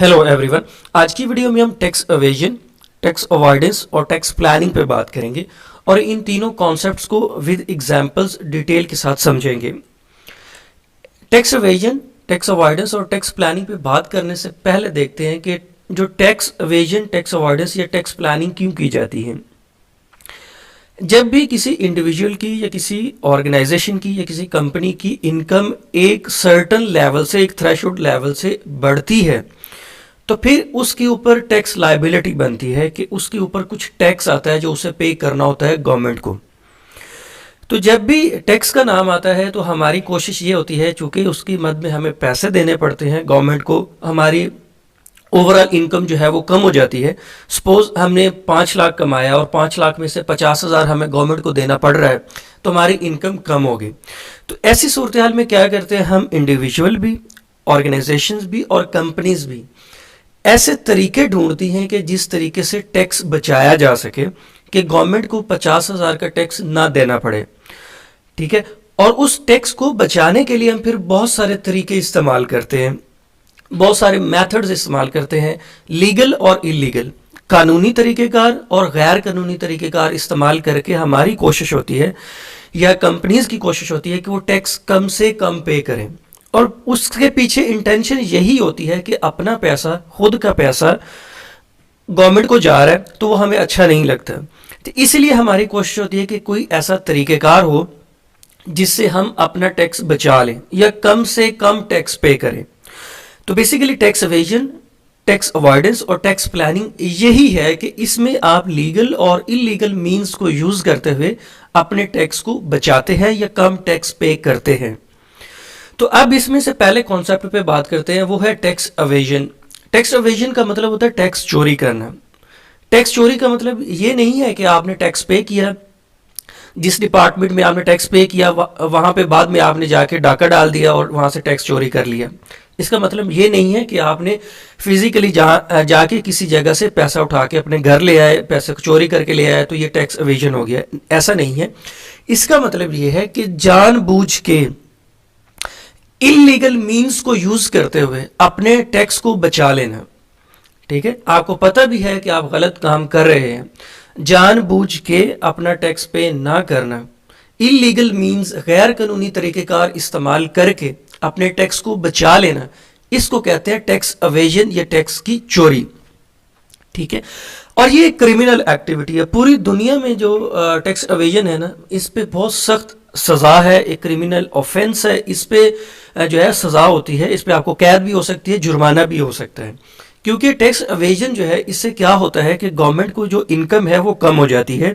Hello everyone. आज की video में हम टैक्स एवेजन, टैक्स अवॉइडेंस और टैक्स प्लानिंग पे बात करेंगे और इन तीनों कॉन्सेप्ट्स को विद एग्जांपल्स डिटेल के साथ समझेंगे। टैक्स एवेजन, टैक्स अवॉइडेंस और टैक्स प्लानिंग पे बात करने से पहले देखते हैं कि जो टैक्स एवेजन, टैक्स अवॉइडेंस या टैक्स प्लानिंग क्यों की जाती है। जब भी किसी इंडिविजुअल की या किसी ऑर्गेनाइजेशन की या किसी कंपनी की इनकम एक सर्टन लेवल से, एक थ्रेशोल्ड लेवल से बढ़ती है तो फिर उसके ऊपर टैक्स लायबिलिटी बनती है कि उसके ऊपर कुछ टैक्स आता है जो उसे पे करना होता है गवर्नमेंट को। तो जब भी टैक्स का नाम आता है तो हमारी कोशिश ये होती है, चूंकि उसकी मद में हमें पैसे देने पड़ते हैं गवर्नमेंट को, हमारी ओवरऑल इनकम जो है वो कम हो जाती है। सपोज हमने 5 लाख कमाया और 5 लाख में से 50,000 हमें गवर्नमेंट को देना पड़ रहा है तो हमारी इनकम कम होगी। तो ऐसी सूरत हाल में क्या करते हैं हम, इंडिविजुअल भी, ऑर्गेनाइजेशंस भी और कंपनीज भी ऐसे तरीके ढूंढती हैं कि जिस तरीके से टैक्स बचाया जा सके, कि गवर्नमेंट को 50,000 का टैक्स ना देना पड़े। ठीक है, और उस टैक्स को बचाने के लिए हम फिर बहुत सारे तरीके इस्तेमाल करते हैं, बहुत सारे मेथड्स इस्तेमाल करते हैं, लीगल और इलीगल, कानूनी तरीक़ेकार और गैर कानूनी तरीक़ेकार इस्तेमाल करके हमारी कोशिश होती है या कंपनीज की कोशिश होती है कि वो टैक्स कम से कम पे करें। और उसके पीछे इंटेंशन यही होती है कि अपना पैसा, खुद का पैसा गवर्नमेंट को जा रहा है तो वो हमें अच्छा नहीं लगता। तो इसलिए हमारी कोशिश होती है कि कोई ऐसा तरीक़ेकार हो जिससे हम अपना टैक्स बचा लें या कम से कम टैक्स पे करें। तो basically tax evasion, tax avoidance और टैक्स प्लानिंग यही है कि इसमें आप लीगल और इलीगल मीन्स को यूज करते हुए अपने टैक्स को बचाते हैं या कम टैक्स पे करते हैं। तो अब इसमें से पहले कॉन्सेप्ट पे बात करते हैं, वो है टैक्स एवेजन। टैक्स एवेजन का मतलब होता है टैक्स चोरी करना। टैक्स चोरी का मतलब ये नहीं है कि आपने टैक्स पे किया, जिस डिपार्टमेंट में आपने टैक्स पे किया वहां पे बाद में आपने जाके डाका डाल दिया और वहां से टैक्स चोरी कर लिया। इसका मतलब ये नहीं है कि आपने फिजिकली जाके किसी जगह से पैसा उठा के अपने घर ले आए, पैसे को चोरी करके ले आए तो ये टैक्स एवेजन हो गया। ऐसा नहीं है। इसका मतलब ये है कि जानबूझ के इलीगल मीन्स को यूज करते हुए अपने टैक्स को बचा लेना। ठीक है, आपको पता भी है कि आप गलत काम कर रहे हैं, जानबूझ के अपना टैक्स पे ना करना, इलीगल मीन्स, गैर कानूनी तरीक़ेकार इस्तेमाल करके अपने टैक्स को बचा लेना, इसको कहते हैं टैक्स एवेजन या टैक्स की चोरी। ठीक है, और ये एक क्रिमिनल एक्टिविटी है। पूरी दुनिया में जो टैक्स एवेजन है ना, इस पे बहुत सख्त सज़ा है, एक क्रिमिनल ऑफेंस है। इस पे जो है सज़ा होती है, इस पे आपको कैद भी हो सकती है, जुर्माना भी हो सकता है। क्योंकि टैक्स एवेजन जो है, इससे क्या होता है कि गवर्नमेंट को जो इनकम है वो कम हो जाती है,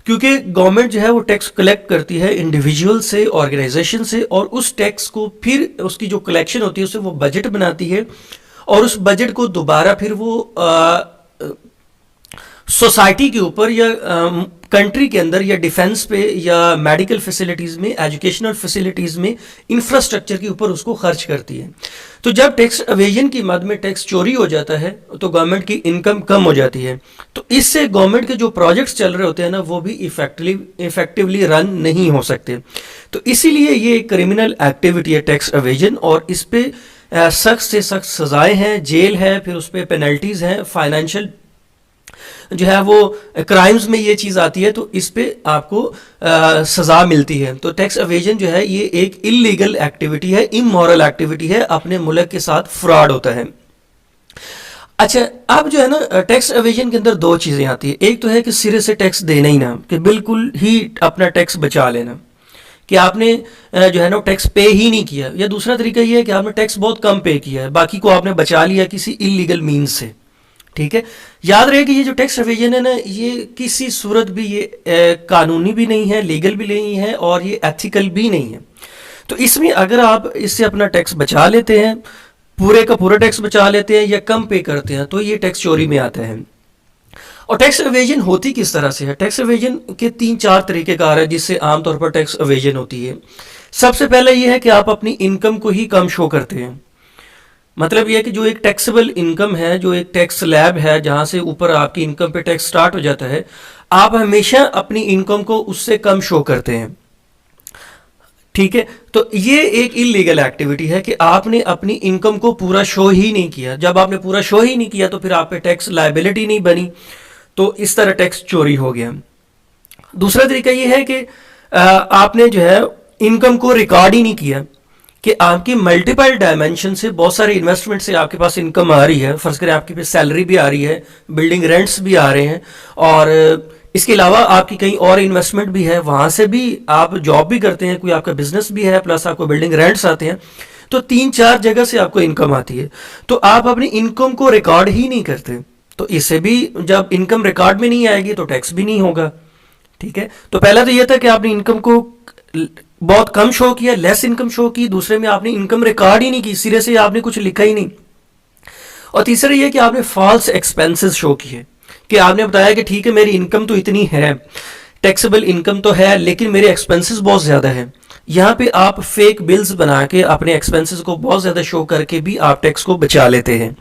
क्योंकि गवर्नमेंट जो है वो टैक्स कलेक्ट करती है इंडिविजुअल से, ऑर्गेनाइजेशन से, और उस टैक्स को फिर उसकी जो कलेक्शन होती है उससे वो बजट बनाती है और उस बजट को दोबारा फिर वो सोसाइटी के ऊपर या कंट्री के अंदर या डिफेंस पे या मेडिकल फैसिलिटीज़ में, एजुकेशनल फैसिलिटीज़ में, इंफ्रास्ट्रक्चर के ऊपर उसको खर्च करती है। तो जब टैक्स एवेजन की मद में टैक्स चोरी हो जाता है तो गवर्नमेंट की इनकम कम हो जाती है। तो इससे गवर्नमेंट के जो प्रोजेक्ट्स चल रहे होते हैं ना, वो भी इफेक्टिवली रन नहीं हो सकते। तो इसीलिए ये क्रिमिनल एक्टिविटी है टैक्स एवेजन, और इस पे सख्त से सख्त सजाएं हैं, जेल है, फिर उस पर पेनल्टीज़ हैं, फाइनेंशियल जो है वो क्राइम्स में ये चीज़ आती है, तो इस पे आपको सज़ा मिलती है। तो टैक्स एवेजन जो है ये एक इलीगल एक्टिविटी है, इमोरल एक्टिविटी है, अपने मुल्क के साथ फ्रॉड होता है। अच्छा, अब जो है ना टैक्स एवेजन के अंदर दो चीज़ें आती है। एक तो है कि सिरे से टैक्स देना ही ना, कि बिल्कुल ही अपना टैक्स बचा लेना, कि आपने जो है ना टैक्स पे ही नहीं किया। या दूसरा तरीका ये है कि आपने टैक्स बहुत कम पे किया है, बाकी को आपने बचा लिया किसी इलीगल मीन्स से। ठीक है, याद रहे कि ये जो टैक्स एवेजन है ना, ये किसी सूरत भी ये कानूनी भी नहीं है, लीगल भी नहीं है और ये एथिकल भी नहीं है। तो इसमें अगर आप इससे अपना टैक्स बचा लेते हैं, पूरे का पूरा टैक्स बचा लेते हैं या कम पे करते हैं, तो ये टैक्स चोरी में आता है। और टैक्स एवेजन होती किस तरह से है? टैक्स एवेजन के 3-4 तरीक़ेकार है जिससे आमतौर पर टैक्स एवेजन होती है। सबसे पहले ये है कि आप अपनी इनकम को ही कम शो करते हैं। मतलब यह है कि जो एक टैक्सेबल इनकम है, जो एक टैक्स स्लैब है जहां से ऊपर आपकी इनकम पे टैक्स स्टार्ट हो जाता है, आप हमेशा अपनी इनकम को उससे कम शो करते हैं। ठीक है, तो ये एक इलीगल एक्टिविटी है कि आपने अपनी इनकम को पूरा शो ही नहीं किया। जब आपने पूरा शो ही नहीं किया तो फिर आप पे टैक्स लायबिलिटी नहीं बनी, तो इस तरह टैक्स चोरी हो गया। दूसरा तरीका ये है कि आपने जो है इनकम को रिकॉर्ड ही नहीं किया, कि आपकी मल्टीपल डायमेंशन से बहुत सारे इन्वेस्टमेंट से आपके पास इनकम आ रही है। फर्ज करें आपके पास सैलरी भी आ रही है, बिल्डिंग रेंट्स भी आ रहे हैं, और इसके अलावा आपकी कहीं और इन्वेस्टमेंट भी है, वहाँ से भी आप जॉब भी करते हैं, कोई आपका बिजनेस भी है, प्लस आपको बिल्डिंग रेंट्स आते हैं, तो 3-4 जगह से आपको इनकम आती है। तो आप अपनी इनकम को रिकॉर्ड ही नहीं करते, तो इससे भी जब इनकम रिकॉर्ड में नहीं आएगी तो टैक्स भी नहीं होगा। ठीक है, तो पहला तो ये था कि आपने इनकम को बहुत कम शो किया, लेस इनकम शो की। दूसरे में आपने इनकम रिकॉर्ड ही नहीं की, सिरे से आपने कुछ लिखा ही नहीं। और तीसरा ये कि आपने फॉल्स एक्सपेंसेस शो किए, कि आपने बताया कि ठीक है मेरी इनकम तो इतनी है, टैक्सेबल इनकम तो है, लेकिन मेरे एक्सपेंसेस बहुत ज़्यादा हैं। यहाँ पे आप फेक बिल्स बना के अपने एक्सपेंसेस को बहुत ज़्यादा शो करके भी आप टैक्स को बचा लेते हैं।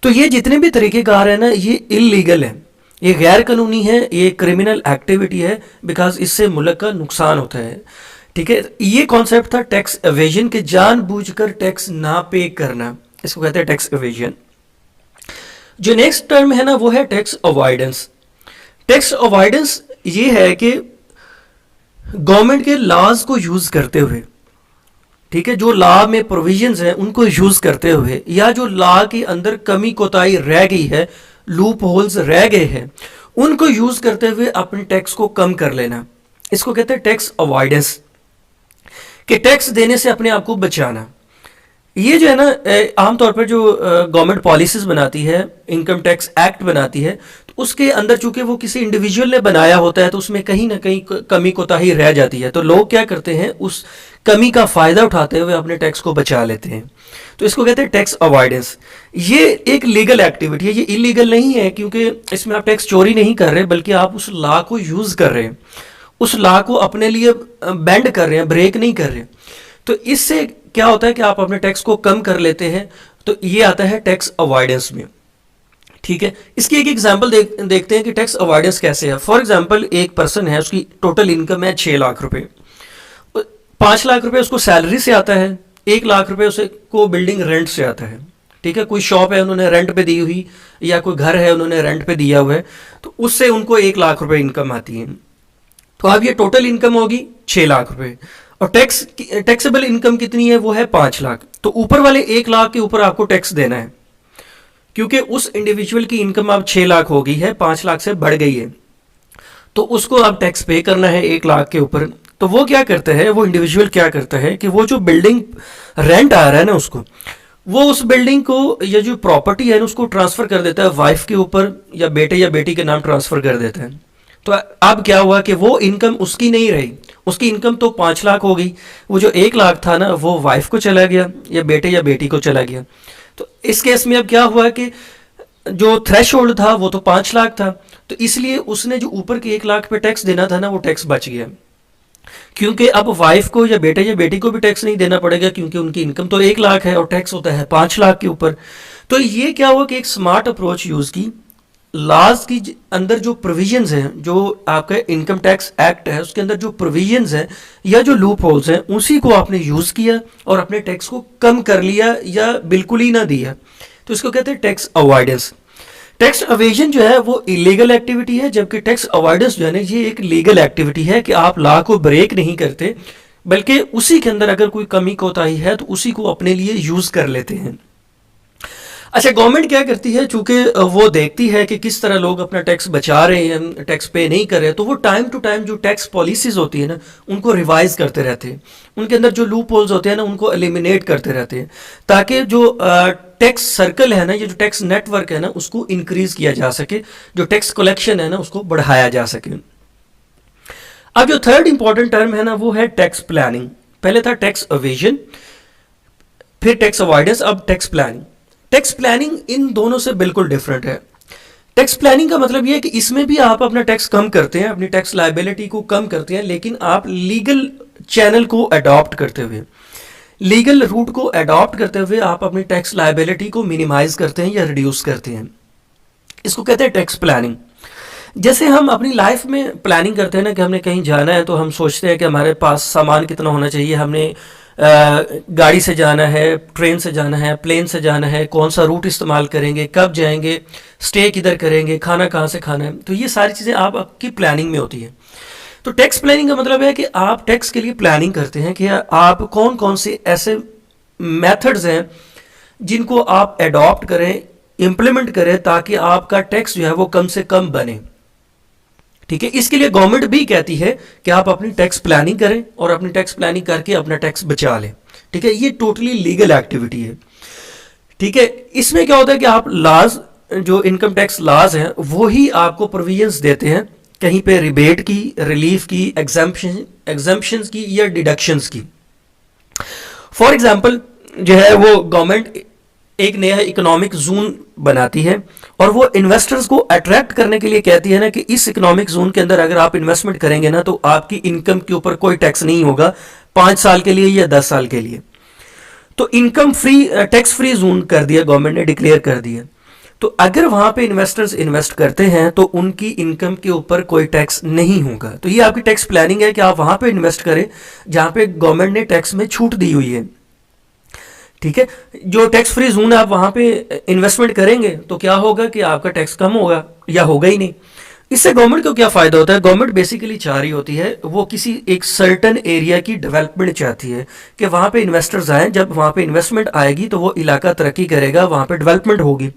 तो ये जितने भी तरीक़ेकार हैं ना, ये इलीगल है, ये गैर कानूनी है, ये क्रिमिनल एक्टिविटी है, बिकॉज इससे मुल्क का नुकसान होता है। ठीक है, ये कॉन्सेप्ट था टैक्स एवेजन के, जानबूझकर टैक्स ना पे करना, इसको कहते हैं टैक्स एवेजन। जो नेक्स्ट टर्म है ना वो है टैक्स अवॉइडेंस। टैक्स अवॉइडेंस ये है कि गवर्नमेंट के लॉज को यूज करते हुए, ठीक है, जो लॉ में प्रोविजंस हैं उनको यूज करते हुए, या जो लॉ के अंदर कमी कोताही रह गई है, लूप होल्स रह गए हैं, उनको यूज करते हुए अपने टैक्स को कम कर लेना, इसको कहते हैं टैक्स अवॉइडेंस। कि टैक्स देने से अपने आप को बचाना। ये जो है ना आमतौर पर जो गवर्नमेंट पॉलिसीज बनाती है, इनकम टैक्स एक्ट बनाती है, तो उसके अंदर चूंकि वो किसी इंडिविजुअल ने बनाया होता है तो उसमें कहीं ना कहीं कमी कोताही रह जाती है, तो लोग क्या करते हैं उस कमी का फायदा उठाते हुए अपने टैक्स को बचा लेते हैं। तो इसको कहते हैं टैक्स अवॉइडेंस। ये एक लीगल एक्टिविटी है, ये इलीगल नहीं है, क्योंकि इसमें आप टैक्स चोरी नहीं कर रहे, बल्कि आप उस लॉ को यूज कर रहे हैं, उस लॉ को अपने लिए बेंड कर रहे हैं, ब्रेक नहीं कर रहे। तो इससे क्या होता है कि आप अपने टैक्स को कम कर लेते हैं, तो ये आता है टैक्स अवॉइडेंस में। ठीक है, इसकी एक एग्जांपल देखते हैं कि टैक्स अवॉइडेंस कैसे है। फॉर एग्जांपल एक पर्सन है, उसकी टोटल इनकम है 6 लाख रुपए, 5 लाख रुपए उसको सैलरी से आता है, 1 लाख रुपए उसे को बिल्डिंग रेंट से आता है। ठीक है, कोई शॉप है उन्होंने रेंट पे दी हुई, या कोई घर है उन्होंने रेंट पे दिया हुआ है, तो उससे उनको 1 लाख रुपए इनकम आती है। तो अब ये टोटल इनकम होगी 6 लाख रुपए, और टैक्सेबल इनकम कितनी है, वो है 5 लाख। तो ऊपर वाले 1 लाख के ऊपर आपको टैक्स देना है, क्योंकि उस इंडिविजुअल की इनकम अब 6 लाख हो गई है, 5 लाख से बढ़ गई है, तो उसको अब टैक्स पे करना है 1 लाख के ऊपर। तो वो क्या करता है, वो इंडिविजुअल क्या करता है कि वो जो बिल्डिंग रेंट आ रहा है ना उसको, वो उस बिल्डिंग को या जो प्रॉपर्टी है ना उसको ट्रांसफर कर देता है वाइफ के ऊपर, या बेटे या बेटी के नाम ट्रांसफर कर देता है। तो अब क्या हुआ कि वो इनकम उसकी नहीं रही, उसकी इनकम तो 5 लाख हो गई, वो जो 1 लाख था ना वो वाइफ को चला गया, या बेटे या बेटी को चला गया। तो इस केस में अब क्या हुआ कि जो थ्रेशहोल्ड था वो तो 5 लाख था, तो इसलिए उसने जो ऊपर के 1 लाख पे टैक्स देना था ना वो टैक्स बच गया, क्योंकि अब वाइफ को या बेटी को भी टैक्स नहीं देना पड़ेगा, क्योंकि उनकी इनकम तो 1 लाख है और टैक्स होता है 5 लाख के ऊपर। तो ये क्या हुआ कि एक स्मार्ट अप्रोच यूज की, लॉज की अंदर जो प्रोविजंस हैं, जो आपका इनकम टैक्स एक्ट है उसके अंदर जो प्रोविजंस हैं या जो लूप होल्स हैं, उसी को आपने यूज किया और अपने टैक्स को कम कर लिया या बिल्कुल ही ना दिया। तो इसको कहते हैं टैक्स अवॉइडेंस। टैक्स अवेजन जो है वो इलीगल एक्टिविटी है, जबकि टैक्स अवॉइडेंस जो है ना ये एक लीगल एक्टिविटी है कि आप लॉ को ब्रेक नहीं करते, बल्कि उसी के अंदर अगर कोई कमी कोताही है तो उसी को अपने लिए यूज कर लेते हैं। अच्छा, गवर्नमेंट क्या करती है, चूंकि वो देखती है कि किस तरह लोग अपना टैक्स बचा रहे हैं, टैक्स पे नहीं कर रहे हैं, तो वो टाइम टू टाइम जो टैक्स पॉलिसीज होती है ना उनको रिवाइज करते रहते हैं, उनके अंदर जो लूप होल्स होते हैं ना उनको एलिमिनेट करते रहते हैं, ताकि जो टैक्स सर्कल है ना, ये जो टैक्स नेटवर्क है ना उसको इंक्रीज किया जा सके, जो टैक्स कलेक्शन है ना उसको बढ़ाया जा सके। अब जो थर्ड इंपॉर्टेंट टर्म है ना वो है टैक्स प्लानिंग। पहले था टैक्स अवेजन, फिर टैक्स अवॉइडेंस, अब tax planning. Tax planning in दोनों से बिल्कुल डिफरेंट है। टैक्स प्लानिंग का मतलब यह है कि इसमें भी आप अपना टैक्स कम करते हैं, अपनी टैक्स लायबिलिटी को कम करते हैं, लेकिन आप लीगल चैनल को अडॉप्ट करते हुए, लीगल रूट को अडॉप्ट करते हुए आप अपनी टैक्स लायबिलिटी को मिनिमाइज करते हैं या रिड्यूस करते हैं। इसको कहते हैं टैक्स प्लानिंग। जैसे हम अपनी लाइफ में प्लानिंग करते हैं ना कि हमने कहीं जाना है, तो हम सोचते हैं कि हमारे पास सामान कितना होना चाहिए, हमने गाड़ी से जाना है, ट्रेन से जाना है, प्लेन से जाना है, कौन सा रूट इस्तेमाल करेंगे, कब जाएंगे, स्टे किधर करेंगे, खाना कहाँ से खाना है। तो ये सारी चीज़ें आपकी प्लानिंग में होती है। तो टैक्स प्लानिंग का मतलब है कि आप टैक्स के लिए प्लानिंग करते हैं कि आप कौन कौन से ऐसे मेथड्स हैं जिनको आप एडॉप्ट करें, इम्प्लीमेंट करें, ताकि आपका टैक्स जो है वो कम से कम बने। ठीक है, इसके लिए गवर्नमेंट भी कहती है कि आप अपनी टैक्स प्लानिंग करें और अपनी टैक्स प्लानिंग करके अपना टैक्स बचा लें। ठीक है, ये टोटली लीगल एक्टिविटी है। ठीक है, इसमें क्या होता है कि आप लॉज, जो इनकम टैक्स लॉज हैं, वो ही आपको प्रोविजंस देते हैं, कहीं पे रिबेट की, रिलीफ की, एग्जम्पशंस की या डिडक्शंस की। फॉर एग्जांपल जो है वो गवर्नमेंट एक नया इकोनॉमिक जोन बनाती है और वो इन्वेस्टर्स को अट्रैक्ट करने के लिए कहती है ना कि इस इकोनॉमिक जोन के अंदर अगर आप इन्वेस्टमेंट करेंगे ना, तो आपकी इनकम के ऊपर कोई टैक्स नहीं होगा 5 साल के लिए या 10 साल के लिए। तो income free, tax free zone कर दिया गवर्नमेंट ने, डिक्लेयर कर दिया। तो अगर वहां पे इन्वेस्टर्स इन्वेस्ट करते हैं तो उनकी इनकम के ऊपर कोई टैक्स नहीं होगा। तो ये आपकी टैक्स प्लानिंग है कि आप वहां पे इन्वेस्ट करें जहां पे गवर्नमेंट ने टैक्स में छूट दी हुई है। ठीक है, जो टैक्स फ्री जोन है आप वहां पे इन्वेस्टमेंट करेंगे तो क्या होगा कि आपका टैक्स कम होगा या होगा ही नहीं। इससे गवर्नमेंट को क्या फायदा होता है? गवर्नमेंट बेसिकली चाह रही होती है, वो किसी एक सर्टन एरिया की डेवलपमेंट चाहती है कि वहां पे इन्वेस्टर्स आए, जब वहां पे इन्वेस्टमेंट आएगी तो वो इलाका तरक्की करेगा, वहां पे डेवलपमेंट होगी।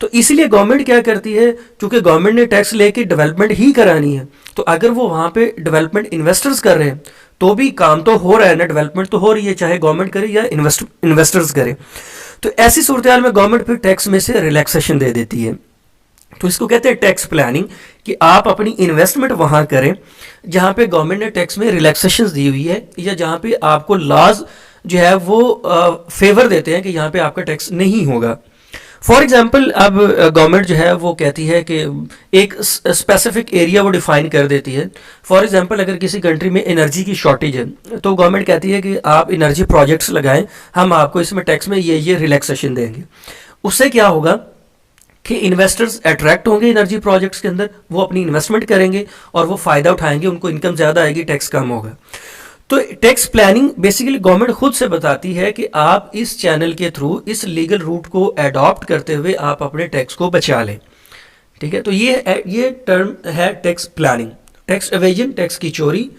तो इसलिए गवर्नमेंट क्या करती है, क्योंकि गवर्नमेंट ने टैक्स लेके डेवलपमेंट ही करानी है, तो अगर वो वहां पे डेवलपमेंट इन्वेस्टर्स कर रहे हैं तो भी काम तो हो रहा है ना, डेवलपमेंट तो हो रही है, चाहे गवर्नमेंट करे या इन्वेस्टर्स करे। तो ऐसी सूरत हाल में गवर्नमेंट फिर टैक्स में से रिलैक्सेशन दे देती है। तो इसको कहते हैं टैक्स प्लानिंग, कि आप अपनी इन्वेस्टमेंट वहां करें जहां पे गवर्नमेंट ने टैक्स में रिलैक्सेशन दी हुई है, या जहां पे आपको लॉज जो है वो फेवर देते हैं कि यहाँ पे आपका टैक्स नहीं होगा। फॉर एग्जाम्पल, अब गवर्नमेंट जो है वो कहती है कि एक स्पेसिफिक एरिया वो डिफाइन कर देती है। फॉर एग्जाम्पल, अगर किसी कंट्री में एनर्जी की शॉर्टेज है तो गवर्नमेंट कहती है कि आप एनर्जी प्रोजेक्ट्स लगाएं, हम आपको इसमें टैक्स में ये रिलैक्सेशन देंगे। उससे क्या होगा कि इन्वेस्टर्स अट्रैक्ट होंगे एनर्जी प्रोजेक्ट्स के अंदर, वो अपनी इन्वेस्टमेंट करेंगे और वो फ़ायदा उठाएंगे, उनको इनकम ज़्यादा आएगी, टैक्स कम होगा। तो टैक्स प्लानिंग बेसिकली गवर्नमेंट खुद से बताती है कि आप इस चैनल के थ्रू, इस लीगल रूट को एडॉप्ट करते हुए आप अपने टैक्स को बचा लें। ठीक है, तो ये टर्म है tax planning. Tax evasion, tax की चोरी